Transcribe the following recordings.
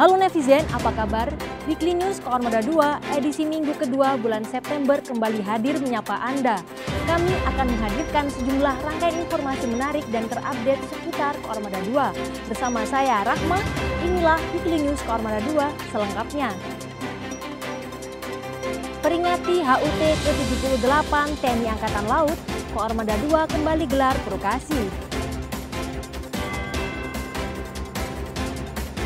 Halo netizen, apa kabar? Weekly News Koarmada 2 edisi minggu kedua bulan September kembali hadir menyapa Anda. Kami akan menghadirkan sejumlah rangkaian informasi menarik dan terupdate seputar Koarmada 2. Bersama saya Rahma, inilah Weekly News Koarmada 2 selengkapnya. Peringati HUT ke-78 TNI Angkatan Laut, Koarmada 2 kembali gelar prokasi.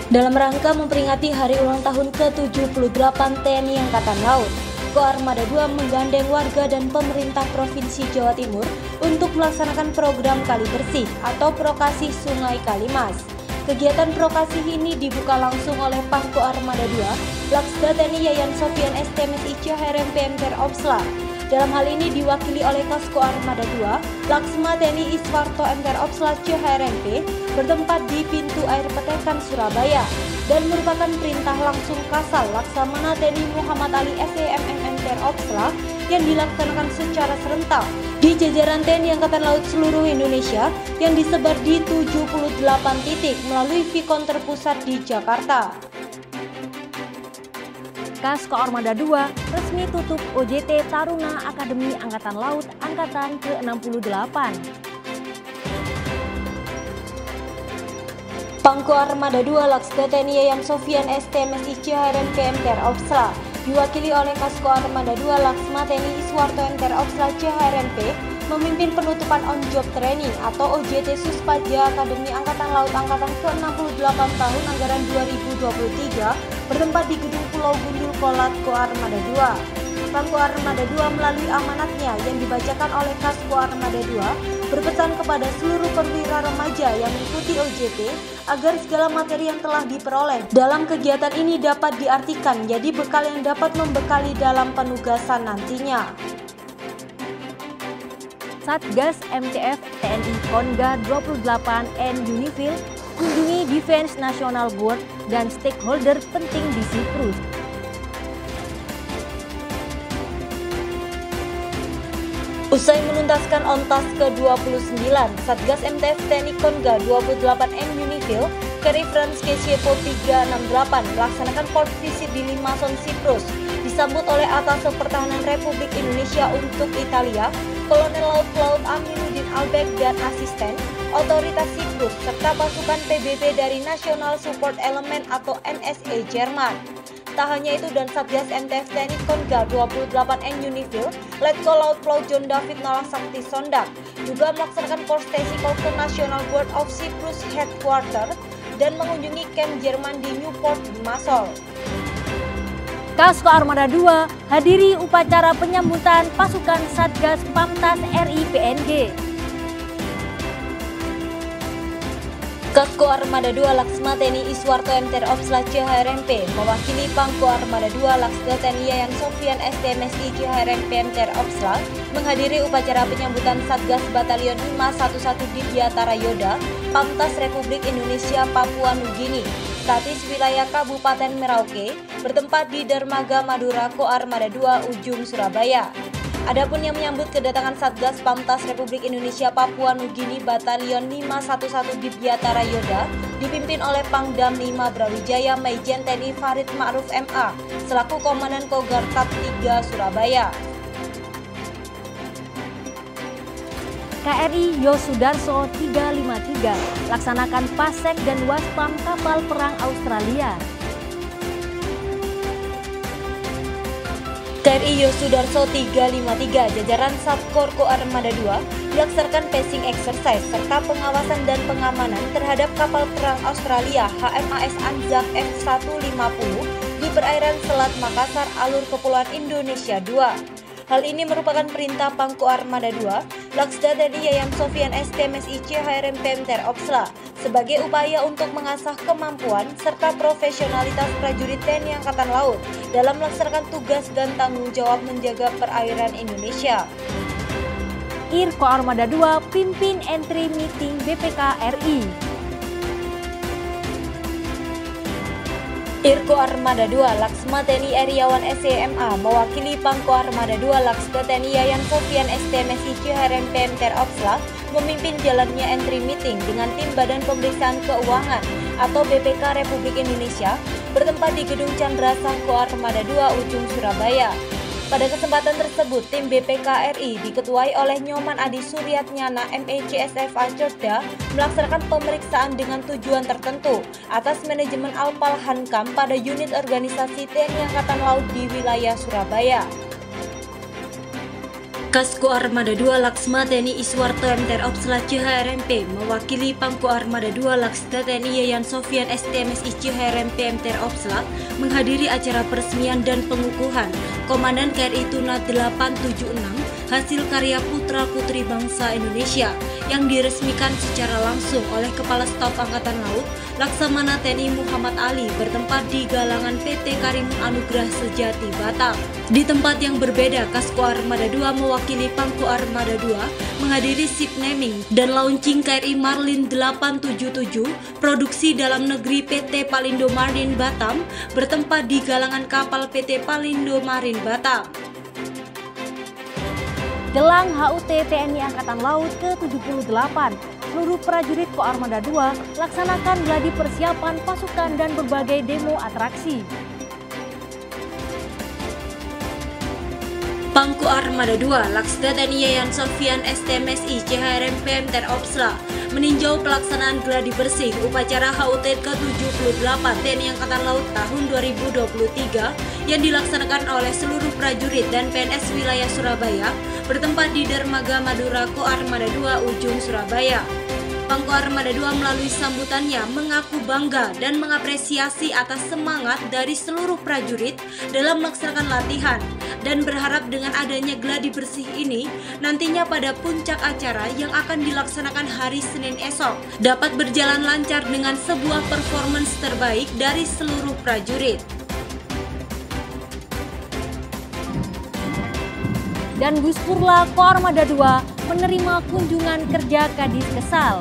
Dalam rangka memperingati hari ulang tahun ke-78 TNI Angkatan Laut, Koarmada 2 menggandeng warga dan pemerintah Provinsi Jawa Timur untuk melaksanakan program Kali Bersih atau Prokasi Sungai Kalimas. Kegiatan prokasi ini dibuka langsung oleh Pangko Armada 2, Laksda TNI Yayan Sofian STMSI HRMP MTer Opsla. Dalam hal ini diwakili oleh Kasko Armada 2, Laksma TNI Iswarto MTer Opsla HRMP bertempat di pintu air Petekan Surabaya dan merupakan perintah langsung Kasal Laksamana TNI Muhammad Ali SEMM MTer Opsla yang dilaksanakan secara serentak di jajaran TNI Angkatan Laut seluruh Indonesia yang disebar di 78 titik melalui Vikon terpusat di Jakarta. Kasko Armada 2 resmi tutup OJT Taruna Akademi Angkatan Laut Angkatan ke-68. Pangko Armada 2 Laksda TNI Yayan Sofian STMSI HRMP MTer Opsla diwakili oleh Kasko Armada 2 Laksma TNI Iswarto MTer Opsla HRMP memimpin penutupan on-job training atau OJT Suspaja Akademi Angkatan Laut Angkatan ke-68 tahun anggaran 2023 bertempat di Gedung Pulau Gundul Kolat Koarmada 2. Pangko Armada 2 melalui amanatnya yang dibacakan oleh Kasko Armada 2 berpesan kepada seluruh perwira remaja yang mengikuti OJT agar segala materi yang telah diperoleh dalam kegiatan ini dapat diartikan jadi bekal yang dapat membekali dalam penugasan nantinya. Satgas MTF TNI Konga 28N Unifil kunjungi Defense National Board dan stakeholder penting di Siprus. Usai menuntaskan ONTAS ke-29, Satgas MTF TNI Konga 28N Unifil ke reference KCPO 368 melaksanakan port visit di Limassol, Siprus, disambut oleh Atase Pertahanan Republik Indonesia untuk Italia, Kolonel Laut Aminuddin Albek dan asisten, otoritas Siprus, serta pasukan PBB dari National Support Element atau NSA Jerman. Tak hanya itu, dan Satgas MTF TNI Konga 28N Unifil, Letko Laut Pelaut John David Nolah Sakti Sondak, juga melaksanakan course tactical ke National Board of Cyprus Headquarter dan mengunjungi camp Jerman di Newport, Limassol. Kasko Armada 2 hadiri upacara penyambutan pasukan Satgas Pamtas RI PNG. Kasko Armada 2 Laksma TNI Iswarto MTer Opsla HRMP mewakili Pangko Armada 2 Laksda TNI Yayan Sofian STMSI HRMP MTer Opsla menghadiri upacara penyambutan Satgas Batalion 511 Didiatara Yoda, Pamtas Republik Indonesia Papua Nugini, Statis Wilayah Kabupaten Merauke, bertempat di Dermaga Madura Koarmada 2 Ujung Surabaya. Adapun yang menyambut kedatangan Satgas Pamtas Republik Indonesia Papua Nugini Batalion 511 Didiatara Yoda dipimpin oleh Pangdam 5 Brawijaya Maijen TNI Farid Ma'ruf MA selaku Komandan Kogartab 3 Surabaya. KRI Yosudarso 353 laksanakan pasek dan waspam kapal perang Australia. KRI Yosudarso 353 jajaran Satkor Koarmada 2 melaksanakan pacing exercise serta pengawasan dan pengamanan terhadap kapal perang Australia HMAS Anzac F150 di perairan Selat Makassar, Alur Kepulauan Indonesia 2. Hal ini merupakan perintah Pangko Armada 2, Laksda TNI Yayan Sofian STMSI HRMP MTer Opsla sebagai upaya untuk mengasah kemampuan serta profesionalitas prajurit TNI Angkatan Laut dalam melaksanakan tugas dan tanggung jawab menjaga perairan Indonesia. IR Koarmada 2 pimpin entry meeting BPK RI. Irko Armada 2 Laksma TNI Eriawan SEMA mewakili Pangko Armada 2 Laksda TNI Yayan Sofian STMSI HRMP MTer Opsla memimpin jalannya entry meeting dengan tim Badan Pemeriksaan Keuangan atau BPK Republik Indonesia bertempat di Gedung Chandra Sangko Armada 2 Ujung Surabaya. Pada kesempatan tersebut, tim BPK RI diketuai oleh Nyoman Adi Suryatnyana MECSFA Cokda melaksanakan pemeriksaan dengan tujuan tertentu atas manajemen Alpal Hankam pada unit organisasi TNI Angkatan Laut di wilayah Surabaya. Kasko Armada 2 Laksma TNI Iswarto MTR Opsla CHRMP mewakili Pangko Armada 2 Laksda TNI Yayan Sofian STMSI CHRMP MTR Opsla menghadiri acara peresmian dan pengukuhan Komandan KRI Tuna 876 hasil karya putra-putri bangsa Indonesia yang diresmikan secara langsung oleh Kepala Staf Angkatan Laut Laksamana TNI Muhammad Ali bertempat di galangan PT Karimun Anugrah Sejati Batam. Di tempat yang berbeda, Kasko Armada 2 mewakili Pangko Armada 2 menghadiri ship naming dan launching KRI Marlin 877 produksi dalam negeri PT Palindo Marine Batam bertempat di galangan kapal PT Palindo Marine Batam. Jelang HUT TNI Angkatan Laut ke-78, seluruh prajurit Koarmada 2 laksanakan gladi persiapan pasukan dan berbagai demo atraksi. Pangko Armada 2 Laksda TNI Yayan Sofian STMSI CHRMP MTR Opsla meninjau pelaksanaan gladi bersih upacara HUT ke-78 TNI Angkatan Laut tahun 2023 yang dilaksanakan oleh seluruh prajurit dan PNS wilayah Surabaya bertempat di Dermaga Madura Koarmada 2 Ujung Surabaya. Pangko Armada 2 melalui sambutannya mengaku bangga dan mengapresiasi atas semangat dari seluruh prajurit dalam melaksanakan latihan dan berharap dengan adanya gladi bersih ini nantinya pada puncak acara yang akan dilaksanakan hari Senin esok dapat berjalan lancar dengan sebuah performance terbaik dari seluruh prajurit. Dan Guspurla Koarmada 2 menerima kunjungan kerja Kadis Kesal.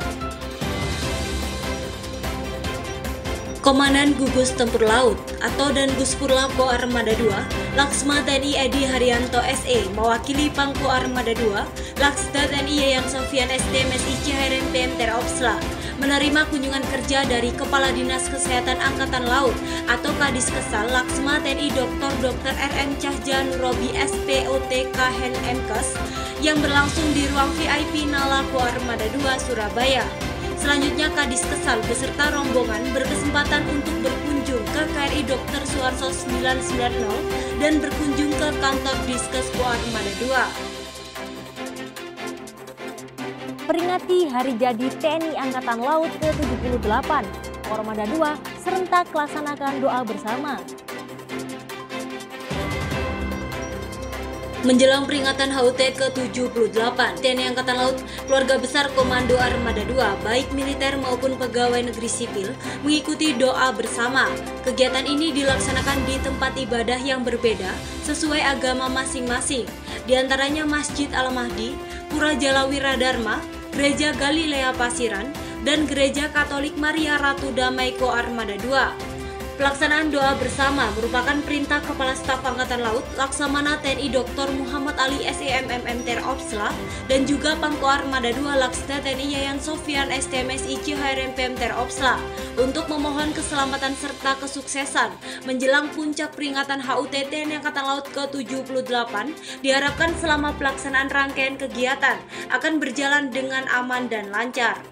Komandan Gugus Tempur Laut atau dan Guspurla Koarmada 2 Laksma TNI Edi Haryanto SE mewakili Pangko Armada 2 Laksda TNI Yayan Sofian STMSI CHRMP MTR Opsla menerima kunjungan kerja dari Kepala Dinas Kesehatan Angkatan Laut atau Kadis Kesal Laksma TNI Dr. RM Cahja Nurobi SPOT Kahen Mkes yang berlangsung di ruang VIP Nala Koarmada 2 Surabaya. Selanjutnya Kadis Kesal beserta rombongan berkesempatan untuk berkunjung ke KRI Dr. Suharto 990 dan berkunjung ke kantor Diskes Koarmada 2. Peringati Hari Jadi TNI Angkatan Laut ke-78, Koarmada 2 serentak laksanakan doa bersama. Menjelang peringatan HUT ke-78 TNI Angkatan Laut, keluarga besar Komando Armada 2, baik militer maupun pegawai negeri sipil, mengikuti doa bersama. Kegiatan ini dilaksanakan di tempat ibadah yang berbeda sesuai agama masing-masing, di antaranya Masjid Al-Mahdi, Pura Jalawira Dharma, Gereja Galilea Pasiran, dan Gereja Katolik Maria Ratu Damai Koarmada 2. Pelaksanaan doa bersama merupakan perintah Kepala Staf Angkatan Laut Laksamana TNI Dr. Muhammad Ali SEMM MTR Opsla dan juga Pangko Armada 2 Laksda TNI Yayan Sofian STMSI CHRMP MTR Opsla untuk memohon keselamatan serta kesuksesan menjelang puncak peringatan HUT TNI Angkatan Laut ke-78. Diharapkan selama pelaksanaan rangkaian kegiatan akan berjalan dengan aman dan lancar.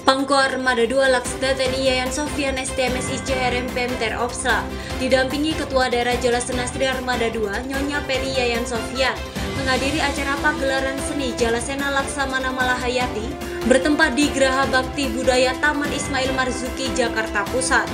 Pangko Armada 2 Laksda TNI Yayan Sofian STMSI CHRMP MTR Opsla didampingi Ketua Daerah Jala Senastri Armada 2 Nyonya Peri Yayan Sofian menghadiri acara pagelaran seni Jalasena Laksamana Malahayati bertempat di Geraha Bakti Budaya Taman Ismail Marzuki, Jakarta Pusat.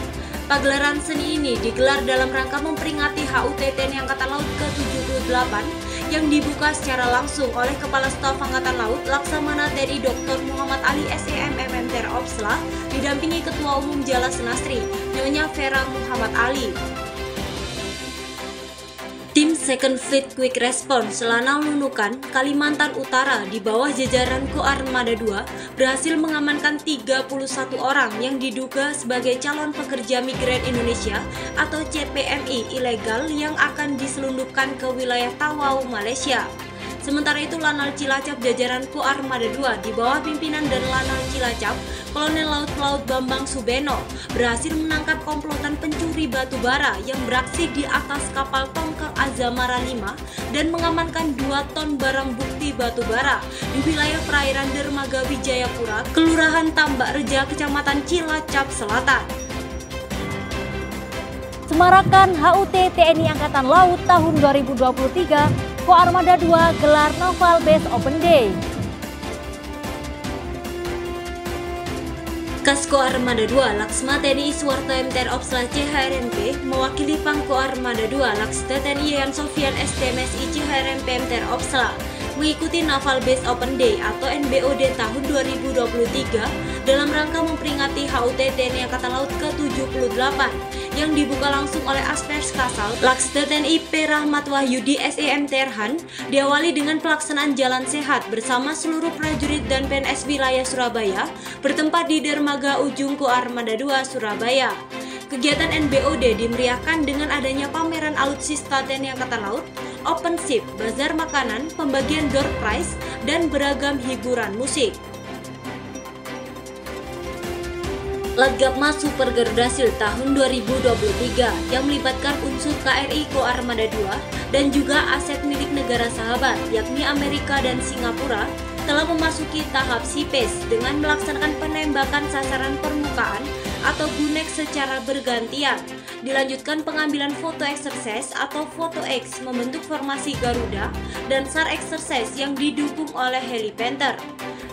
Pagelaran seni ini digelar dalam rangka memperingati HUT TNI Angkatan Laut ke-78 yang dibuka secara langsung oleh Kepala Staf Angkatan Laut Laksamana TNI Dr. Muhammad Ali SEMM MTR Opsla didampingi Ketua Umum Jala Senastri Nyonya Vera Muhammad Ali. Tim Second Fleet Quick Response Lanao Nunukan, Kalimantan Utara di bawah jajaran Koarmada 2 berhasil mengamankan 31 orang yang diduga sebagai calon pekerja migran Indonesia atau CPMI ilegal yang akan diselundupkan ke wilayah Tawau, Malaysia. Sementara itu Lanal Cilacap jajaran Koarmada 2 di bawah pimpinan dan Lanal Cilacap Kolonel Laut Bambang Subeno berhasil menangkap komplotan pencuri batu bara yang beraksi di atas kapal Tongkang Azamara 5 dan mengamankan 2 ton barang bukti batu bara di wilayah perairan Dermaga Wijayapura, Kelurahan Tambak Reja, Kecamatan Cilacap Selatan. Semarakan HUT TNI Angkatan Laut tahun 2023, Koarmada 2 gelar Naval Base Open Day. Kasko Armada 2 Laksma TNI Suwarto MTR Opsla CHRMP mewakili Pangko Armada 2 Laksda TNI Yan Sofian STMSI CHRMP MTR Opsla mengikuti Naval Base Open Day atau NBOD tahun 2023 dalam rangka memperingati HUT TNI Angkatan Laut ke-78 yang dibuka langsung oleh Aspers Kasal Laksda TNI P. Rahmat Wahyudi SEMTR Han, diawali dengan pelaksanaan jalan sehat bersama seluruh prajurit dan PNS wilayah Surabaya bertempat di Dermaga Ujung Koarmada 2 Surabaya. Kegiatan NBOD dimeriahkan dengan adanya pameran alutsista TNI Angkatan Laut, open ship, bazar makanan, pembagian door prize, dan beragam hiburan musik. Latgapma Super Garuda Shield tahun 2023 yang melibatkan unsur KRI Koarmada 2 dan juga aset milik negara sahabat yakni Amerika dan Singapura telah memasuki tahap SIPES dengan melaksanakan penembakan sasaran permukaan atau gunek secara bergantian. Dilanjutkan pengambilan foto exercise atau foto X membentuk formasi Garuda dan SAR exercise yang didukung oleh Helipanther.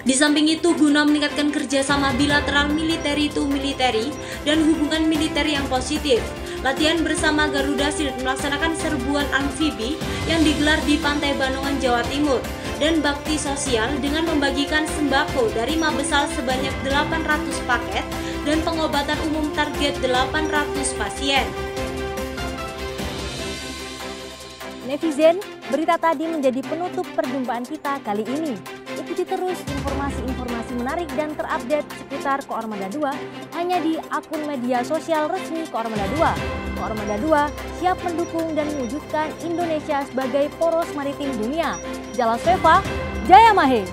Di samping itu, guna meningkatkan kerjasama bilateral military to military dan hubungan militer yang positif, latihan bersama Garuda Shield melaksanakan serbuan amfibi yang digelar di Pantai Bandungan, Jawa Timur, dan bakti sosial dengan membagikan sembako dari Mabesal sebanyak 800 paket dan pengobatan umum target 800 pasien. Netizen, berita tadi menjadi penutup perjumpaan kita kali ini. Ikuti terus informasi-informasi menarik dan terupdate seputar Koarmada 2 hanya di akun media sosial resmi Koarmada 2. Koarmada 2 siap mendukung dan mewujudkan Indonesia sebagai poros maritim dunia. Jalas Veva, Jaya Mahe.